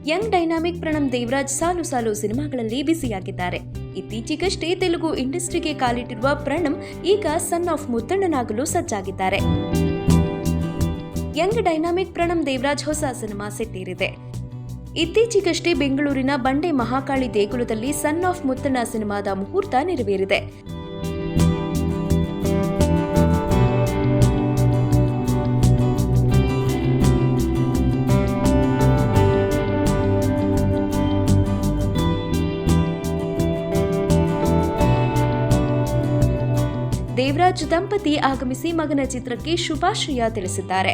Young dynamic Pranam Devaraj ಸಾಲು ಸಾಲು ಸಿನಿಮಾಗಳಲ್ಲಿ ಬಿಸಿಯಾಗಿದ್ದಾರೆ. ಇತ್ತೀಚೆಗಷ್ಟೇ ತೆಲುಗು ಇಂಡಸ್ಟ್ರಿಗೆ ಕಾಲಿಟ್ಟಿರುವ ಪ್ರಣಮ್ ಈಗ ಸನ್ ಆಫ್ ಮುತ್ತಣ್ಣನಾಗಲು ಸಜ್ಜಾಗಿದ್ದಾರೆ. ಯಂಗ್ ಡೈನಾಮಿಕ್ ಪ್ರಣಮ್ ದೇವರಾಜ್ ಹೊಸ ಸಿನಿಮಾ ಸೆಟ್ಟೇರಿದೆ. ಇತ್ತೀಚೆಗಷ್ಟೇ ಬೆಂಗಳೂರಿನ ಬಂಡೆ ಮಹಾಕಾಳಿ ದೇಗುಲದಲ್ಲಿ ಸನ್ ಆಫ್ ಮುತ್ತಣ್ಣ ಸಿನಿಮಾದ ಮುಹೂರ್ತ ನೆರವೇರಿದೆ. ದೇವರಾಜ್ ದಂಪತಿ ಆಗಮಿಸಿ ಮಗನ ಚಿತ್ರಕ್ಕೆ ಶುಭಾಶಯ ತಿಳಿಸಿದ್ದಾರೆ.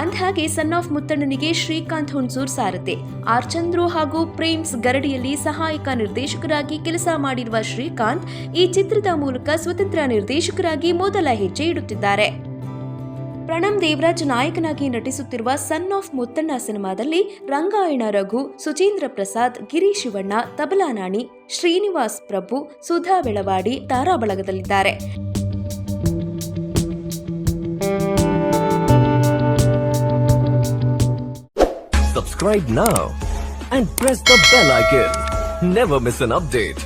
ಅಂದಹಾಗೆ ಸನ್ ಆಫ್ ಮುತ್ತಣ್ಣನಿಗೆ ಶ್ರೀಕಾಂತ್ ಹುಣಸೂರ್ ಸಾರಥಿ, ಆರ್ ಚಂದ್ರು ಹಾಗೂ ಪ್ರೇಮ್ಸ್ ಗರಡಿಯಲ್ಲಿ ಸಹಾಯಕ ನಿರ್ದೇಶಕರಾಗಿ ಕೆಲಸ ಮಾಡಿರುವ ಶ್ರೀಕಾಂತ್ ಈ ಚಿತ್ರದ ಮೂಲಕ ಸ್ವತಂತ್ರ ನಿರ್ದೇಶಕರಾಗಿ ಮೊದಲ ಹೆಜ್ಜೆ ಇಡುತ್ತಿದ್ದಾರೆ. ಪ್ರಣಮ್ ದೇವರಾಜ್ ನಾಯಕನಾಗಿ ನಟಿಸುತ್ತಿರುವ ಸನ್ ಆಫ್ ಮುತ್ತಣ್ಣ ಸಿನಿಮಾದಲ್ಲಿ ರಂಗಾಯಣ ರಘು, ಸುಚೇಂದ್ರ ಪ್ರಸಾದ್, ಗಿರೀಶ್ ಶಿವಣ್ಣ, ತಬಲಾ ನಾಣಿ, ಶ್ರೀನಿವಾಸ್ ಪ್ರಭು, ಸುಧಾ ಬೆಳವಾಡಿ ತಾರಾ ಬಳಗದಲ್ಲಿದ್ದಾರೆ. Subscribe now and press the bell icon. Never miss an update.